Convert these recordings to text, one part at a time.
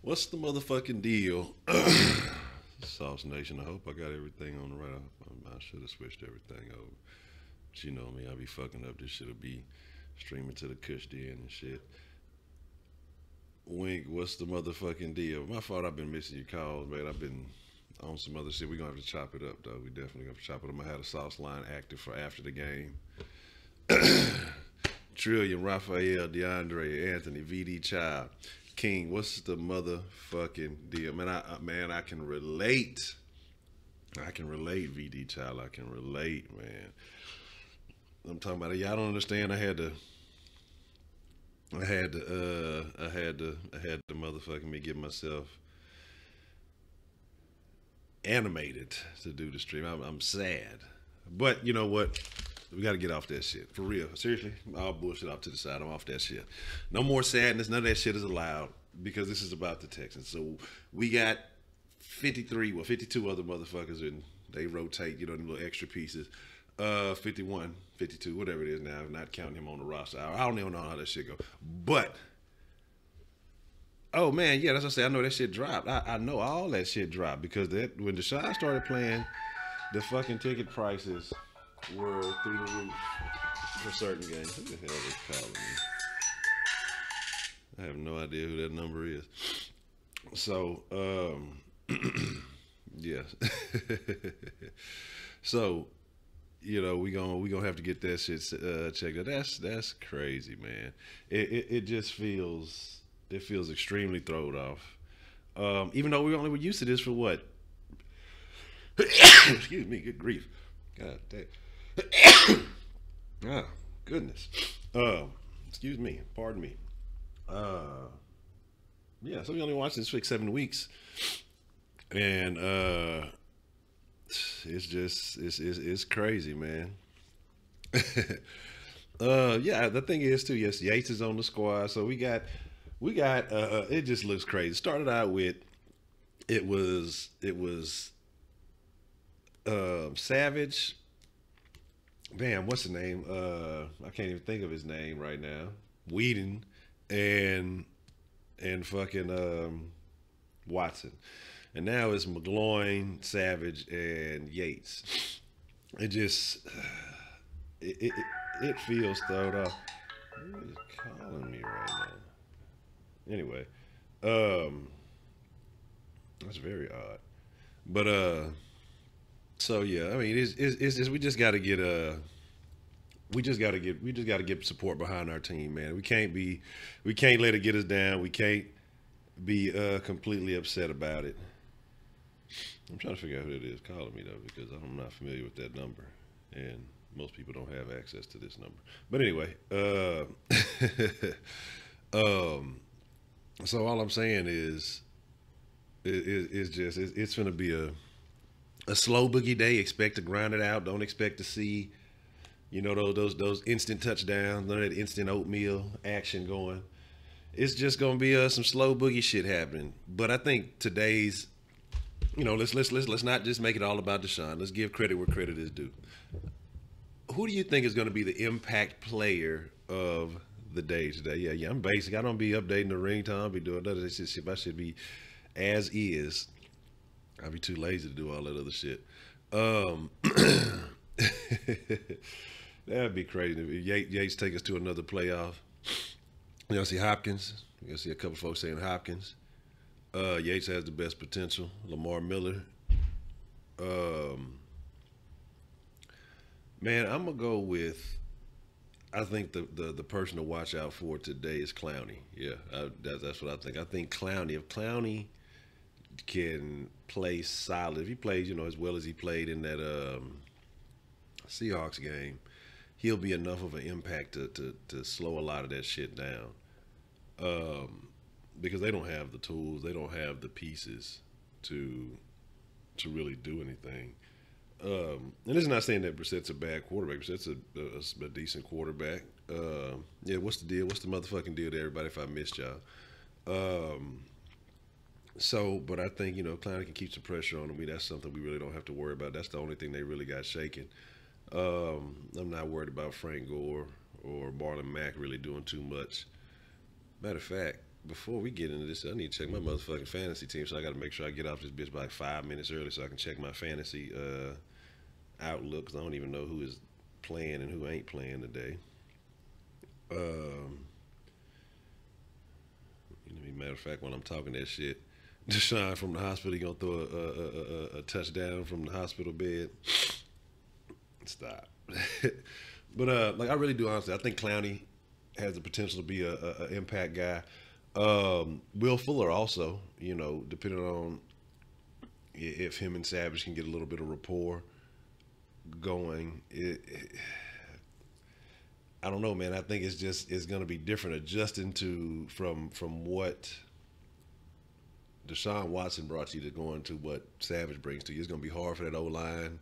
What's the motherfucking deal? Sauce Nation, I hope I got everything on the right. I should have switched everything over. But you know me, I be fucking up. This shit'll be streaming to the Kush Den and shit. Wink, what's the motherfucking deal? My fault, I've been missing your calls, man. I've been on some other shit. We gonna have to chop it up, though. We definitely gonna chop it up. I'm gonna have a sauce line active for after the game. Trillion, Raphael, DeAndre, Anthony, VD Child, King. What's the motherfucking deal, man? I can relate. I can relate, VD Child. I can relate, man. I'm talking about it. Y'all don't understand. I had to motherfucking me get myself animated to do the stream. I'm sad, but you know what? We got to get off that shit for real. Seriously, all bullshit off to the side. I'm off that shit. No more sadness. None of that shit is allowed because this is about the Texans. So we got 52 other motherfuckers, and they rotate. You know, them little extra pieces. 51, 52, whatever it is now. Not counting him on the roster. I don't even know how that shit go. But oh man, yeah, that's what I say. I know that shit dropped. I know all that shit dropped because when Deshaun started playing, the fucking ticket prices were through the roof for certain games. Who the hell is calling me? I have no idea who that number is. So, yeah. So, you know, we gonna have to get that shit checked out. That's crazy, man. It just feels extremely thrown off. Even though we only were used to this for what? Excuse me, good grief. God damn. Ah, goodness. Excuse me. Pardon me. Yeah, so we only watched this for like 7 weeks. And it's just it's crazy, man. Yeah, the thing is too, yes, Yates is on the squad, so we got it just looks crazy. Started out with it was Savage. Damn, what's the name? I can't even think of his name right now. Whedon and fucking Watson. And now it's McGloin, Savage, and Yates. It just it feels thrown off. Who is calling me right now? Anyway, that's very odd. But so yeah, I mean, it's we just got to get we just got to get support behind our team, man. We can't let it get us down. We can't be completely upset about it. I'm trying to figure out who it is calling me though, because I'm not familiar with that number, and most people don't have access to this number. But anyway, so all I'm saying is, it's gonna be a slow boogie day. Expect to grind it out. Don't expect to see, you know, those instant touchdowns, none of that instant oatmeal action going. It's just gonna be some slow boogie shit happening. But I think today's, you know, let's not just make it all about Deshaun. Let's give credit where credit is due. Who do you think is going to be the impact player of the day today? Yeah, I'm basic. I don't be updating the ringtone. I be doing none of this shit. I should be as is. I'd be too lazy to do all that other shit. That'd be crazy if Yates take us to another playoff. You know, see Hopkins. You gonna see a couple folks saying Hopkins. Yates has the best potential. Lamar Miller. Man, I'm gonna go with. I think the person to watch out for today is Clowney. Yeah, that's what I think. I think Clowney. If Clowney can play solid, if he plays, you know, as well as he played in that Seahawks game, he'll be enough of an impact to slow a lot of that shit down. Because they don't have the tools, they don't have the pieces to really do anything. And this is not saying that Brissett's a bad quarterback. Brissett's a decent quarterback. Yeah, what's the deal? What's the motherfucking deal to everybody if I missed y'all? So, but I think, you know, Clowney can keep some pressure on him. That's something we really don't have to worry about. That's the only thing they really got shaken. I'm not worried about Frank Gore or Marlon Mack really doing too much. Matter of fact, before we get into this, I need to check my motherfucking fantasy team. So I got to make sure I get off this bitch by like 5 minutes early so I can check my fantasy outlook. Cause I don't even know who is playing and who ain't playing today. Um, matter of fact, when I'm talking that shit, Deshaun from the hospital, he gonna throw a touchdown from the hospital bed. Stop. But like I really do honestly, I think Clowney has the potential to be a impact guy. Will Fuller also, you know, depending on if him and Savage can get a little bit of rapport going. I don't know, man. I think it's going to be different adjusting to from what Deshaun Watson brought you to going to what Savage brings to you. It's going to be hard for that O line.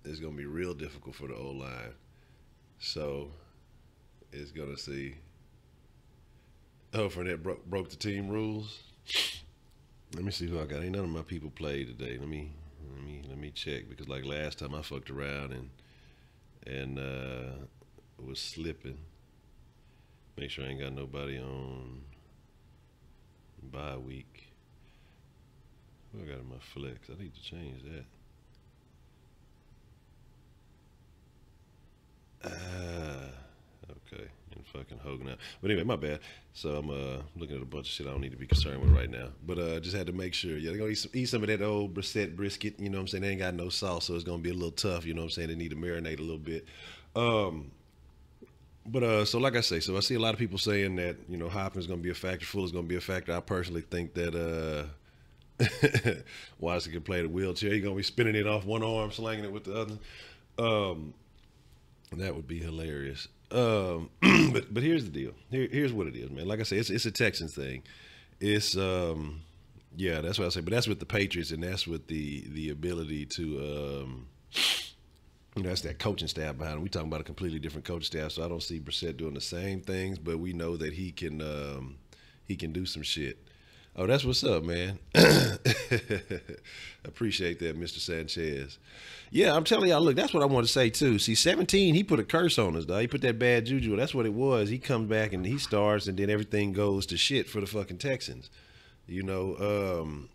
It's going to be real difficult for the O line. So it's going to see. Oh, Fournette broke the team rules. Let me see who I got. Ain't none of my people played today. Let me check, because like last time I fucked around and was slipping. Make sure I ain't got nobody on bye week. Who I got in my flex? I need to change that. Okay, and fucking Hogan out. But anyway, my bad. So I'm looking at a bunch of shit I don't need to be concerned with right now. But just had to make sure. Yeah, they're gonna eat some of that old Brissette brisket. You know what I'm saying? They ain't got no sauce, so it's gonna be a little tough. You know what I'm saying? They need to marinate a little bit. But so like I say, so I see a lot of people saying that, you know, Hopkins gonna be a factor, Fuller's gonna be a factor. I personally think that Watson can play the wheelchair. He's gonna be spinning it off one arm, slanging it with the other. That would be hilarious. But here's the deal. Here's what it is, man. Like I say, it's a Texans thing. It's yeah, that's what I say. But that's with the Patriots, and that's with the ability to you know, that's that coaching staff behind him. We talking about a completely different coaching staff, so I don't see Brissett doing the same things, but we know that he can do some shit. Oh, that's what's up, man. Appreciate that, Mr. Sanchez. Yeah, I'm telling y'all, look, that's what I want to say, too. See, 17, he put a curse on us, dog. He put that bad juju. That's what it was. He comes back and he starts, and then everything goes to shit for the fucking Texans. You know,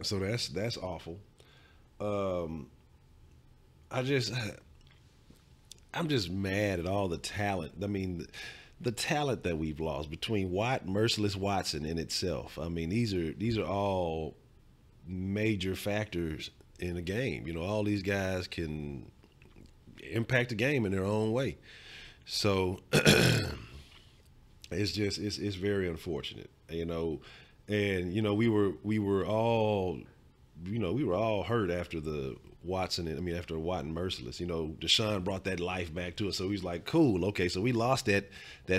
so that's awful. I'm just mad at all the talent. I mean, the talent that we've lost between Merciless Watson in itself. I mean, these are all major factors in a game. You know, all these guys can impact the game in their own way. So it's very unfortunate, you know. And you know, we were all hurt after the after Watson Merciless. You know, Deshaun brought that life back to us. So he's like, cool, okay, so we lost that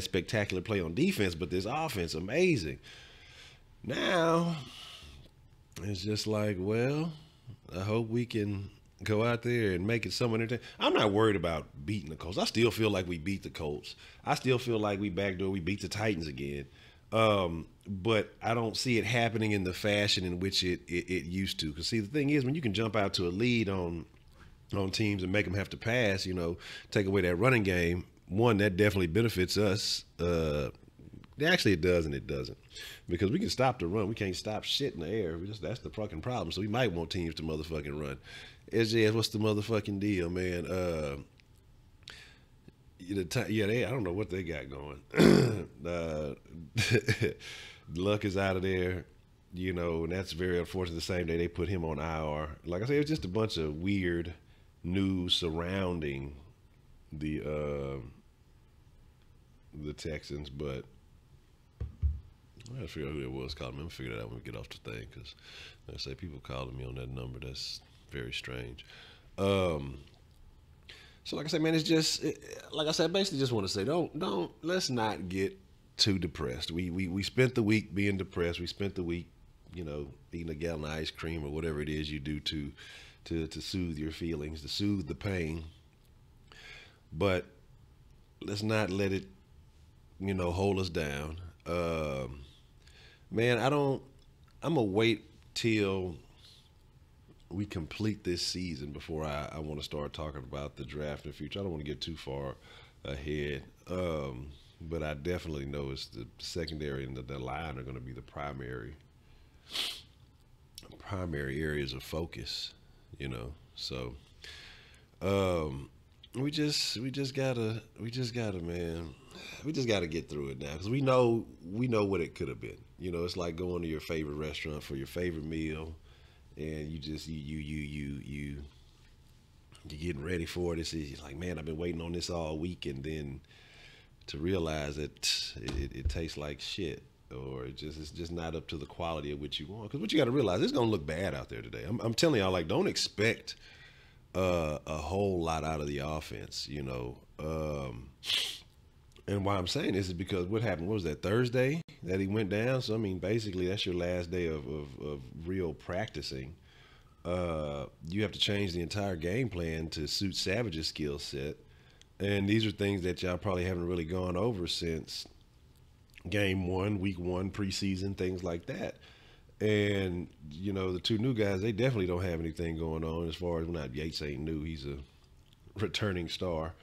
spectacular play on defense, but this offense, amazing. Now, it's just like, well, I hope we can go out there and make it somewhat entertaining. I'm not worried about beating the Colts. I still feel like we beat the Colts. I still feel like we beat the Titans again. But I don't see it happening in the fashion in which it used to. Because see, the thing is, when you can jump out to a lead on teams and make them have to pass, you know, take away that running game, one, that definitely benefits us. Actually, it does and it doesn't. Because we can stop the run. We can't stop shit in the air. That's the fucking problem. So we might want teams to motherfucking run. SJS, what's the motherfucking deal, man? I don't know what they got going. Luck is out of there, you know, and that's very unfortunate. The same day they put him on IR. Like I said, it's just a bunch of weird news surrounding the Texans, but I gotta figure out who it was calling me. I'm gonna figure that out when we get off the thing, because like I say, people calling me on that number. That's very strange. So like I said, man, it's just like I said. I basically just want to say, let's not get too depressed. We spent the week being depressed. We spent the week, you know, eating a gallon of ice cream or whatever it is you do to soothe your feelings, to soothe the pain. But let's not let it, you know, hold us down. Man, I'm gonna wait till we complete this season before I want to start talking about the draft in the future. I don't want to get too far ahead. but I definitely know it's the secondary and the line are going to be the primary areas of focus. You know, so we just gotta man, we just gotta get through it now because we know what it could have been. You know, it's like going to your favorite restaurant for your favorite meal, and you just you're getting ready for it. It's like, man, I've been waiting on this all week, and then to realize that it tastes like shit, or it's just not up to the quality of what you want. Because what you got to realize, it's gonna look bad out there today. I'm telling y'all, like, don't expect a whole lot out of the offense, you know. And why I'm saying this is because what happened, what was that, Thursday that he went down? So I mean, basically that's your last day of real practicing. You have to change the entire game plan to suit Savage's skill set. And these are things that y'all probably haven't really gone over since game one, week one, preseason, things like that. And, you know, the two new guys, they definitely don't have anything going on as far as, well, not Yates ain't new. He's a returning star.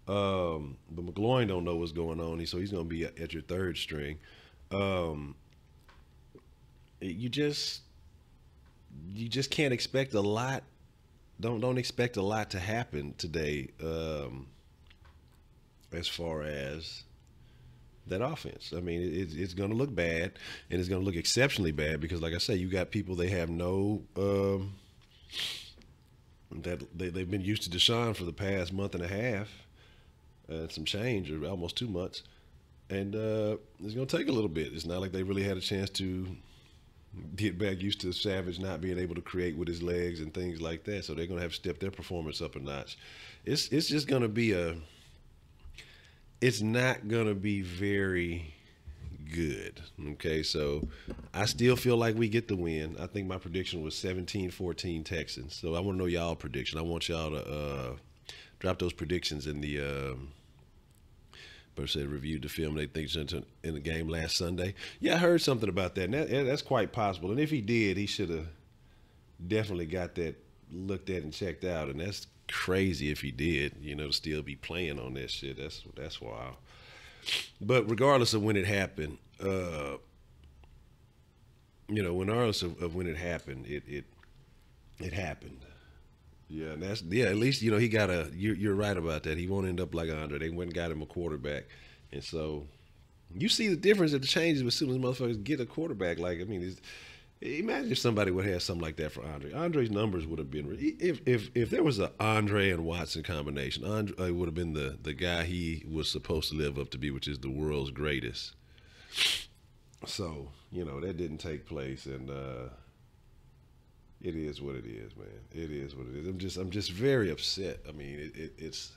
But McGloin don't know what's going on, so he's going to be at your third string. You just can't expect a lot. Don't expect a lot to happen today, as far as that offense. I mean, it's going to look bad, and it's going to look exceptionally bad because, like I say, you got people they have no that they've been used to Deshaun for the past month and a half, some change, or almost 2 months, and it's going to take a little bit. It's not like they really had a chance to get back used to Savage not being able to create with his legs and things like that. So they're going to have to step their performance up a notch. It's just going to be it's not going to be very good. Okay, so I still feel like we get the win. I think my prediction was 17-14 Texans. So I want to know y'all prediction. I want y'all to drop those predictions in the said reviewed the film they think in the game last Sunday. Yeah, I heard something about that. And that's quite possible. And if he did, he should have definitely got that looked at and checked out. And that's crazy if he did, you know, to still be playing on that shit. That's wild. But regardless of when it happened, you know, regardless of when it happened, it happened. Yeah, and at least, you know, he got you're right about that. He won't end up like Andre. They went and got him a quarterback. And so you see the difference of the changes as soon as motherfuckers get a quarterback. Like, I mean, imagine if somebody would have something like that for Andre. Andre's numbers would have been, if there was an Andre and Watson combination, Andre would have been the guy he was supposed to live up to be, which is the world's greatest. So, you know, that didn't take place, and it is what it is, man. It is what it is. I'm just very upset. I mean, it's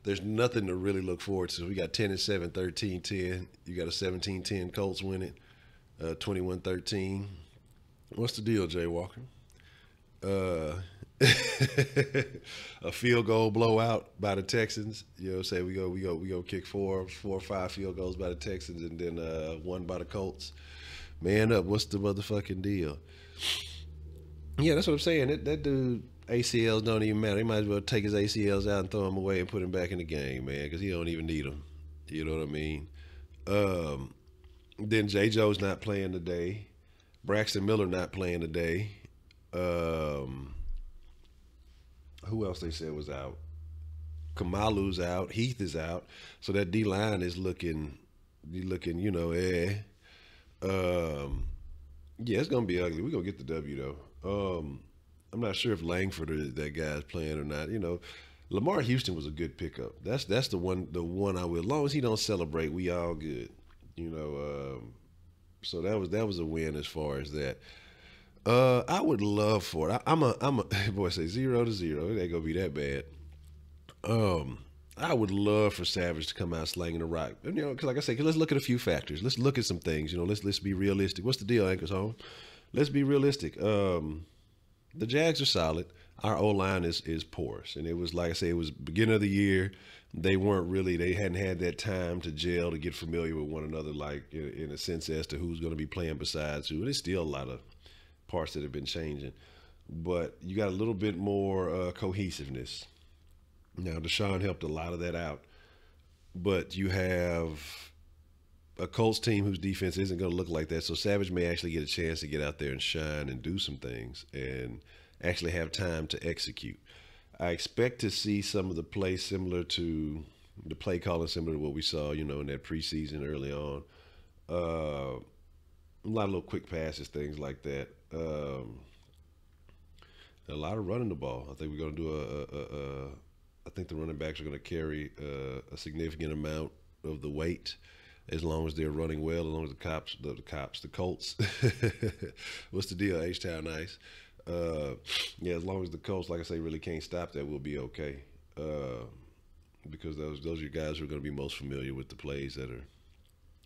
there's nothing to really look forward to. We got 10-7, 13-10. You got a 17-10 Colts winning, 21-13. What's the deal, Jay Walker? A field goal blowout by the Texans. You know what I'm saying? We go kick four or five field goals by the Texans, and then one by the Colts. Man up. What's the motherfucking deal? Yeah, that's what I'm saying. That dude, ACLs don't even matter. He might as well take his ACLs out and throw them away and put him back in the game, man, because he don't even need them. You know what I mean? Then J. Joe's not playing today. Braxton Miller not playing today. Who else they said was out? Kamalu's out. Heath is out. So that D-line is looking, you know, yeah, it's going to be ugly. We're going to get the W, though. I'm not sure if Langford or that guy's playing or not. You know, Lamar Houston was a good pickup. That's the one I will. As long as he don't celebrate, we all good. You know, so that was a win as far as that. I would love for it. I'm a boy say 0-0. It ain't gonna be that bad. I would love for Savage to come out slanging the rock. You know, because like I said, let's look at a few factors. Let's look at some things. You know, let's be realistic. What's the deal, Anchors Home? Let's be realistic. The Jags are solid. Our O-line is porous. And it was, like I say, it was beginning of the year. They hadn't had that time to gel, to get familiar with one another, like in a sense as to who's going to be playing besides who. There's still a lot of parts that have been changing. But you got a little bit more cohesiveness. Now, Deshaun helped a lot of that out. But you have a Colts team whose defense isn't going to look like that. So Savage may actually get a chance to get out there and shine and do some things and actually have time to execute. I expect to see some of the play similar to the play calling similar to what we saw, in that preseason early on. A lot of little quick passes, things like that. A lot of running the ball. I think we're going to do I think the running backs are going to carry a significant amount of the weight as long as they're running well, as long as the Colts. What's the deal, H-Town Nice? Yeah, as long as the Colts, like I say, really can't stop that, we'll be okay. Because those are your guys who are going to be most familiar with the plays that are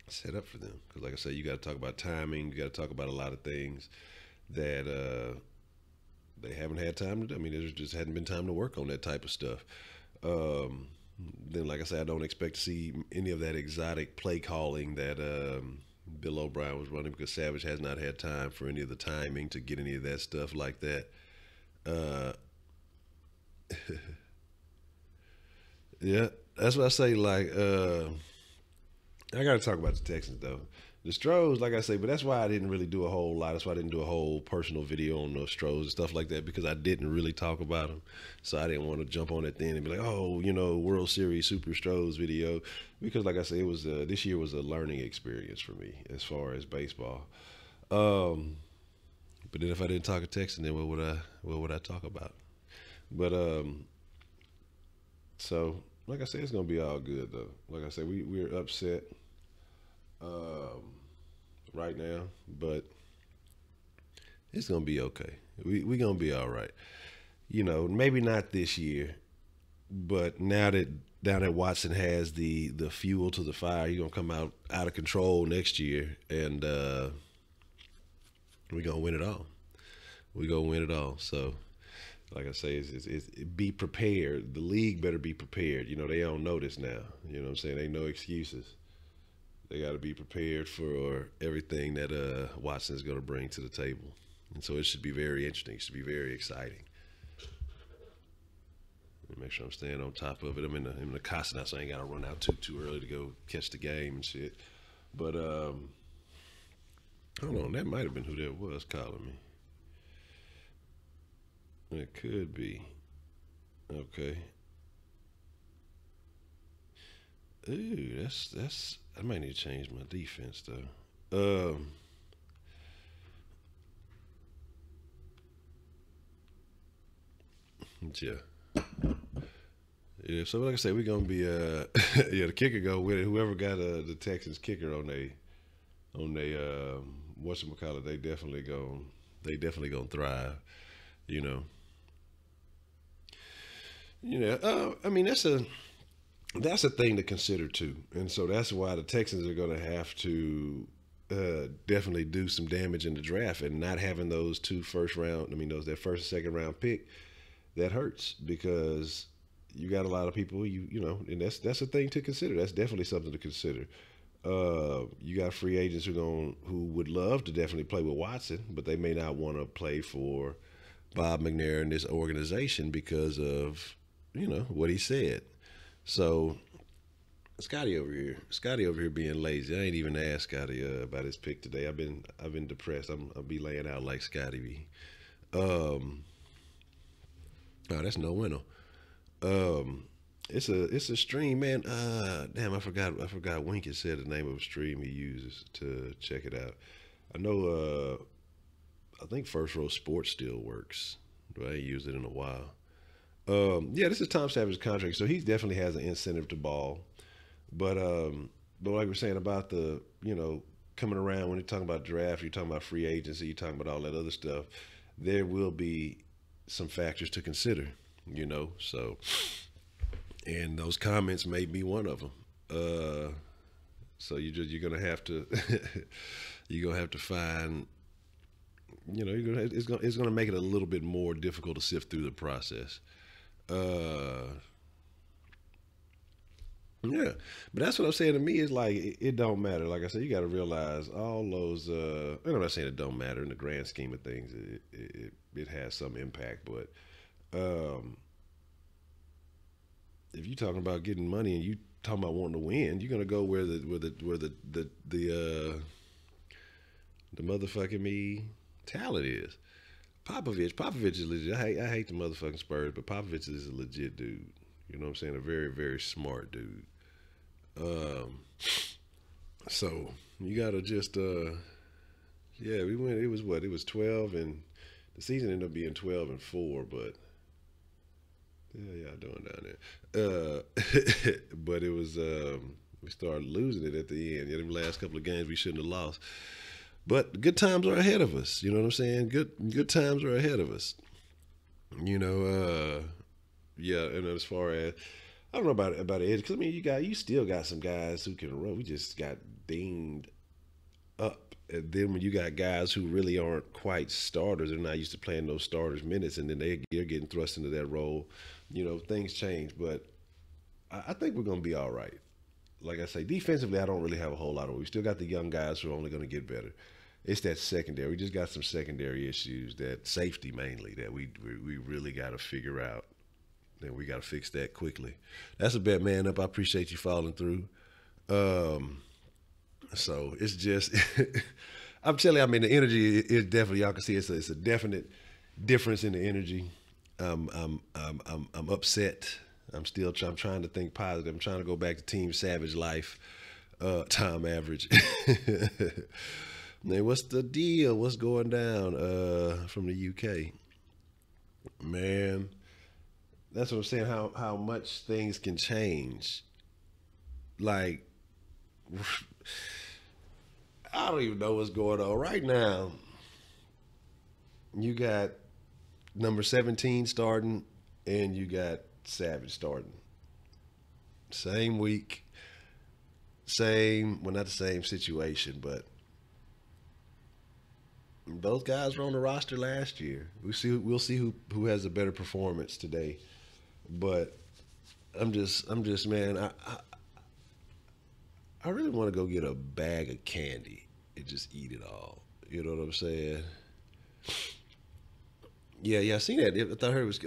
set up for them. Because like I said, you got to talk about timing. You got to talk about a lot of things that they haven't had time to do. I mean, there just hadn't been time to work on that type of stuff. Then, like I said, I don't expect to see any of that exotic play calling that Bill O'Brien was running, because Savage has not had time for any of the timing to get any of that stuff like that. Yeah, that's what I say. Like, I got to talk about the Texans, though. The Stros, like I say, but that's why I didn't really do a whole lot. That's why I didn't do a whole personal video on those Stros and stuff like that, because I didn't really talk about them. So I didn't want to jump on it then and be like, oh, World Series Super Stros video. Because like I say, it was this year was a learning experience for me as far as baseball. But then if I didn't talk to Texans, then what would I talk about? But so like I said, it's gonna be all good though. Like I said, we're upset right now, but it's gonna be okay. We gonna be all right. Maybe not this year, but now that Watson has the fuel to the fire, he's gonna come out of control next year, and we're gonna win it all. We're gonna win it all. So like I say, it's be prepared. The league better be prepared. They don't know this now. You know what I'm saying? Ain't no excuses. They got to be prepared for everything that Watson is going to bring to the table. And so it should be very interesting. It should be very exciting. Make sure I'm staying on top of it. I'm in the casa now, so I ain't got to run out too early to go catch the game and shit. But hold on, that might have been who that was calling me. It could be. Okay. Ooh, that's. I might need to change my defense though. Yeah. Yeah. So like I said, we're gonna be yeah, the kicker go with it. Whoever got the Texans kicker on they whatchamacallit, they definitely gonna thrive. I mean, that's a thing to consider too, and so that's why the Texans are going to have to definitely do some damage in the draft, and not having those two first round. I mean, that first and second round pick, that hurts, because you got a lot of people. And that's a thing to consider. That's definitely something to consider. You got free agents who would love to definitely play with Watson, but they may not want to play for Bob McNair and this organization because of what he said. So Scotty over here being lazy. I ain't even asked Scotty about his pick today. I've been depressed. I'll be laying out like Scotty be. Oh, that's no winner. It's a stream, man. Damn, I forgot Wink had said the name of a stream he uses to check it out. I know I think First Row Sports still works, but I ain't used it in a while. Yeah, this is Tom Savage's contract, so he definitely has an incentive to ball. But like we're saying about the coming around, when you're talking about draft, you're talking about free agency, you're talking about all that other stuff, there will be some factors to consider. So, and those comments may be one of them. So you're gonna have to find. It's gonna make it a little bit more difficult to sift through the process. Yeah, but that's what I'm saying. To me, it's like it don't matter. Like I said, you got to realize all those. I'm not saying it don't matter in the grand scheme of things. It has some impact, but if you're talking about getting money and you talking about wanting to win, you're gonna go where the motherfucking me talent is. Popovich is legit. I hate the motherfucking Spurs, but Popovich is a legit dude. You know what I'm saying? A very, very smart dude. So you gotta just yeah, we went. It was what? It was 12, and the season ended up being 12-4. But yeah, y'all doing down there? But it was we started losing it at the end. Yeah, them last couple of games we shouldn't have lost. But good times are ahead of us. You know what I'm saying? Good times are ahead of us. You know, yeah. And as far as I don't know about edge, because I mean, you still got some guys who can run. We just got dinged up. And then when you got guys who really aren't quite starters, they're not used to playing those starters minutes, and then they're getting thrust into that role. You know, things change, but I think we're gonna be all right. Like I say, defensively, I don't really have a whole lot of. We still got the young guys who are only going to get better. It's that secondary. We just got some secondary issues, that safety mainly, that we really got to figure out. And we got to fix that quickly. That's a bet, man up. I appreciate you following through. So it's just, I'm telling you, I mean, the energy is definitely, y'all can see it's a definite difference in the energy. I'm upset. I'm trying to think positive. I'm trying to go back to Team Savage life, time average. Man, what's the deal? What's going down from the UK? Man, that's what I'm saying, how much things can change. Like, I don't even know what's going on right now. You got number 17 starting, and you got Savage starting. Same week, well, not the same situation, but both guys were on the roster last year. We'll see who has a better performance today. But I'm just man, I really want to go get a bag of candy and just eat it all. You know what I'm saying? Yeah, I seen that. I thought I heard it was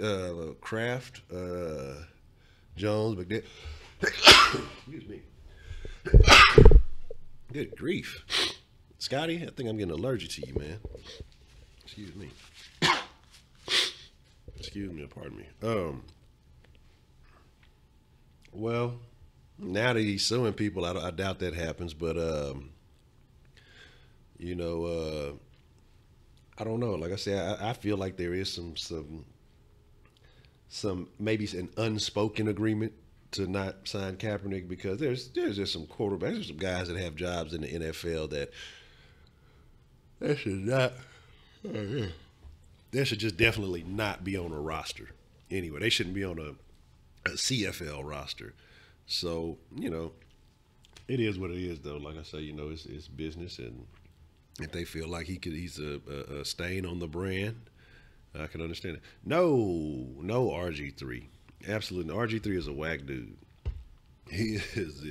Kraft, Jones, McDaniel. Excuse me. Good grief. Scotty, I think I'm getting allergic to you, man. Excuse me. Excuse me, pardon me. Well, now that he's suing people, I doubt that happens, but you know, I don't know. Like I said, I feel like there is some maybe an unspoken agreement to not sign Kaepernick, because there's just some quarterbacks, there's some guys that have jobs in the NFL that should not. They should just definitely not be on a roster. Anyway, they shouldn't be on a CFL roster. So, you know, it is what it is, though. Like I say, you know, it's business, and if they feel like he's a stain on the brand, I can understand it. No RG3. Absolutely, RG3 is a whack dude. He is.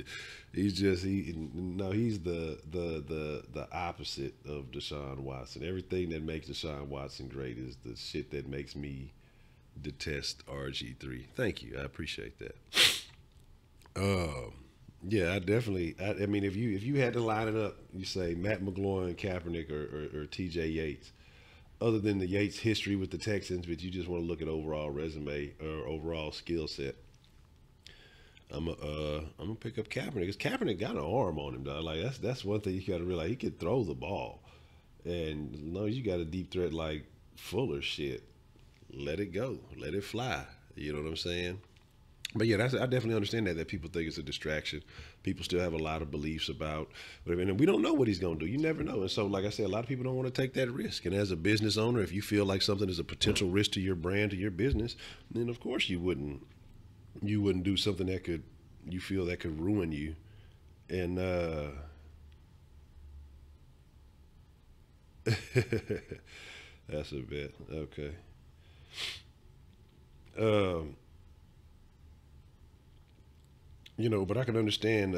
He's the opposite of Deshaun Watson. Everything that makes Deshaun Watson great is the shit that makes me detest RG3. Thank you, I appreciate that. Yeah, I mean, if you had to line it up, you say Matt McGloin, Kaepernick, or TJ Yates. Other than the Yates history with the Texans, but you just want to look at overall resume or overall skill set, I'm gonna pick up Kaepernick, because Kaepernick got an arm on him, dog. Like that's one thing you got to realize. He could throw the ball, and as long as you got a deep threat like Fuller, shit, let it go, let it fly. You know what I'm saying? But yeah, I definitely understand that people think it's a distraction. People still have a lot of beliefs about, and we don't know what he's going to do. You never know. And so, like I said, a lot of people don't want to take that risk. And as a business owner, if you feel like something is a potential risk to your brand, to your business, then of course you wouldn't do something that you feel that could ruin you. And that's a bet. Okay. You know, but I can understand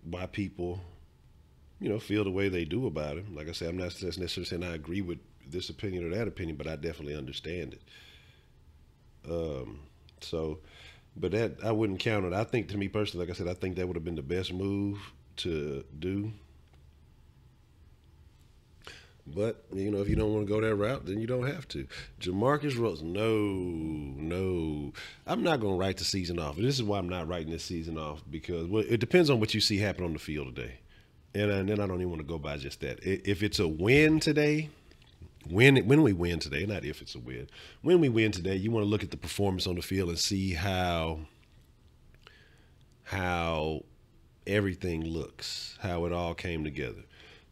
why people, you know, feel the way they do about him. Like I said, I'm not necessarily saying I agree with this opinion or that opinion, but I definitely understand it. So, But that I wouldn't count it. I think, to me personally, like I said, I think that would have been the best move to do. But if you don't want to go that route, then you don't have to. Jamarcus Rose, no, no. I'm not going to write the season off. This is why I'm not writing this season off, because it depends on what you see happen on the field today, and then I don't even want to go by just that. If it's a win today, when we win today, not if it's a win, when we win today, you want to look at the performance on the field and see how everything looks, how it all came together.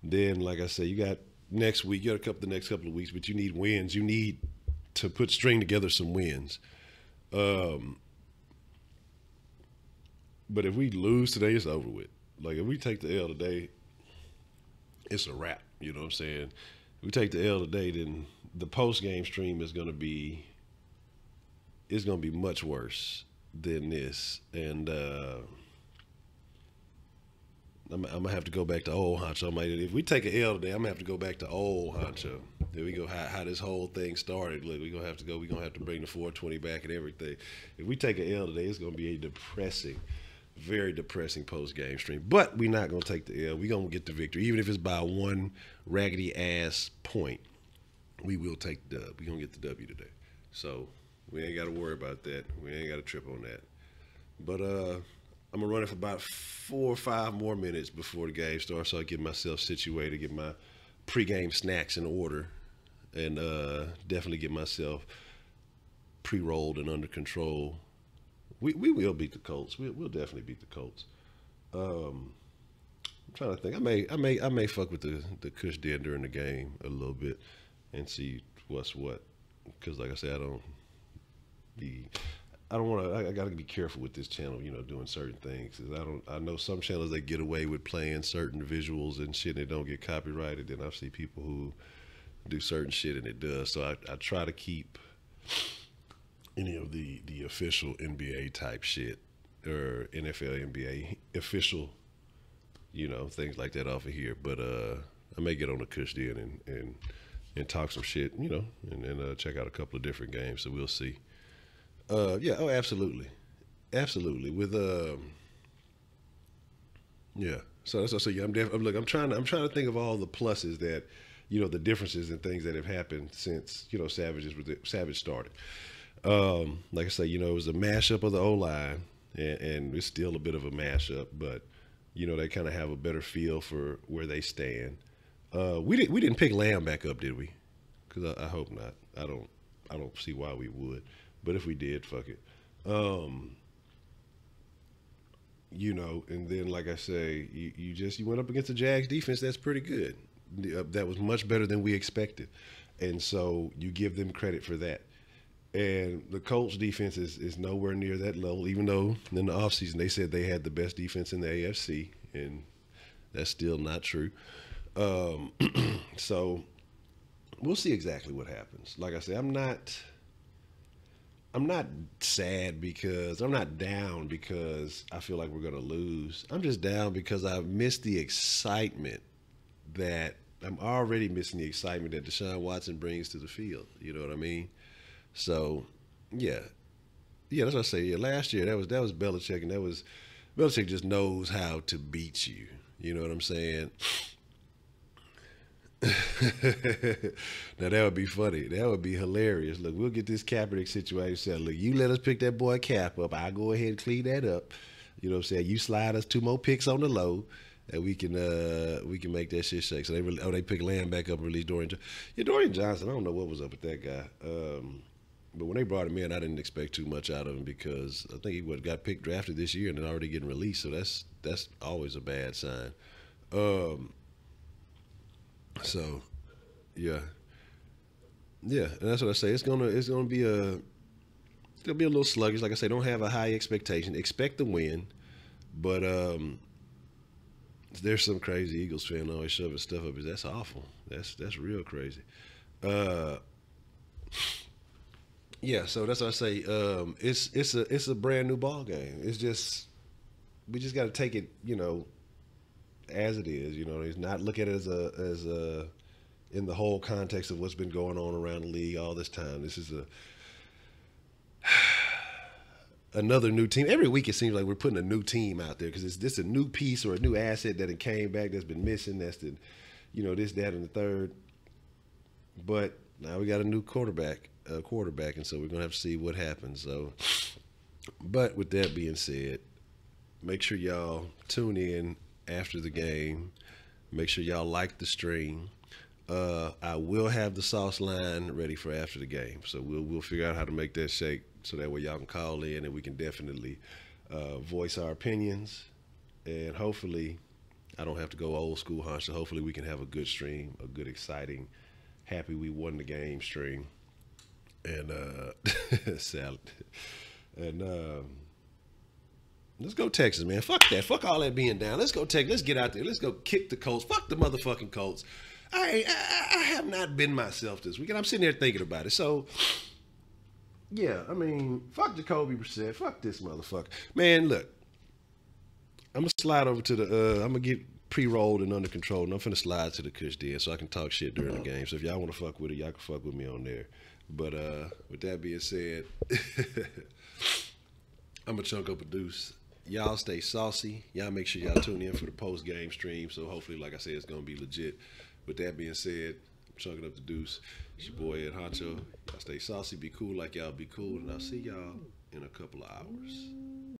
Then, like I said, you got next week, you got the next couple of weeks, but you need wins. You need to string together some wins. But if we lose today, it's over with. Like, if we take the L today, it's a wrap. You know what I'm saying? If we take the L today, then the post-game stream is going to be much worse than this. And I'm going to have to go back to old Honcho. If we take an L today, I'm going to have to go back to old Honcho. There we go, how this whole thing started. Look, we're going to have to bring the 420 back and everything. If we take an L today, it's going to be a depressing, very depressing post-game stream. But we're not going to take the L. We're going to get the victory. Even if it's by one raggedy-ass point, we will take the dub. We're going to get the W today. So we ain't got to worry about that. We ain't got to trip on that. But I'm going to run it for about 4 or 5 more minutes before the game starts, so I get myself situated, get my pregame snacks in order, and definitely get myself pre-rolled and under control. We will beat the Colts. We'll definitely beat the Colts. I'm trying to think. I may fuck with the Kush Den during the game a little bit and see what's what, because like I said, I got to be careful with this channel, doing certain things. I know some channels, they get away with playing certain visuals and shit and they don't get copyrighted. Then I see people who do certain shit and it does. So I try to keep any of the official NBA type shit or NFL NBA official, things like that off of here. But I may get on the Kush Den and talk some shit, and check out a couple of different games. So we'll see. Yeah. Oh, absolutely. With yeah. So that's what I say. Yeah, I'm trying to think of all the pluses that, the differences and things that have happened since, Savage started. Like I say, it was a mashup of the O-line, and it's still a bit of a mashup, but they kind of have a better feel for where they stand. We didn't pick Lamb back up, did we? Because I hope not. I don't see why we would. But if we did, fuck it. And then, like I say, you went up against the Jags defense that's pretty good. That was much better than we expected. And so you give them credit for that. And the Colts defense is nowhere near that level, even though in the offseason they said they had the best defense in the AFC, and that's still not true. So we'll see exactly what happens. Like I say, I'm not sad because I'm not down because I feel like we're going to lose. I'm just down because I've missed the excitement that I'm already missing the excitement that Deshaun Watson brings to the field. You know what I mean? So, yeah, that's what I say. Yeah, last year that was Belichick, and Belichick just knows how to beat you. You know what I'm saying? Now that would be funny. That would be hilarious. Look, we'll get this Kaepernick situation set. Look, you let us pick that boy Cap up. I'll go ahead and clean that up. You know what I'm saying? You slide us 2 more picks on the low, and we can make that shit shake. So they pick Lamb back up and release Dorian Johnson. Yeah, Dorian Johnson, I don't know what was up with that guy. But when they brought him in, I didn't expect too much out of him because I think he got drafted this year and then already getting released. So that's always a bad sign. So, yeah, and that's what I say. It's gonna be a little sluggish. Like I say, don't have a high expectation. Expect the win, but there's some crazy Eagles fan always shoving stuff up. That's awful. That's real crazy. Yeah, so that's what I say. It's a brand new ball game. It's just we just got to take it, as it is. It's not look at it as a in the whole context of what's been going on around the league all this time. This is another new team. Every week it seems like we're putting a new team out there because it's this a new piece or a new asset that it came back that's been missing. That's the, this, that, and the third. But now we got a new quarterback, and so we're gonna have to see what happens. So, but with that being said, make sure y'all tune in after the game. Make sure y'all like the stream. I will have the sauce line ready for after the game, so we'll figure out how to make that shake so that way y'all can call in and we can definitely voice our opinions, and hopefully I don't have to go old school Honcho. Hopefully we can have a good stream, a good, exciting, happy we won the game stream, and salad, and let's go Texas, man. Fuck that. Fuck all that being down. Let's go Texas. Let's get out there. Let's go kick the Colts. Fuck the motherfucking Colts. I have not been myself this weekend. I'm sitting there thinking about it. So, yeah, I mean, fuck Jacoby Brissett. Fuck this motherfucker. Man, look, I'm going to slide over to the, I'm going to get pre-rolled and under control, and I'm finna slide to the Kush Den so I can talk shit during the game. So if y'all want to fuck with it, y'all can fuck with me on there. But with that being said, I'm a chunk up a deuce. Y'all stay saucy. Y'all make sure y'all tune in for the post-game stream. So hopefully, like I said, it's going to be legit. With that being said, I'm chunking up the deuce. It's your boy Ed Honcho. Y'all stay saucy, be cool like y'all be cool, and I'll see y'all in a couple of hours.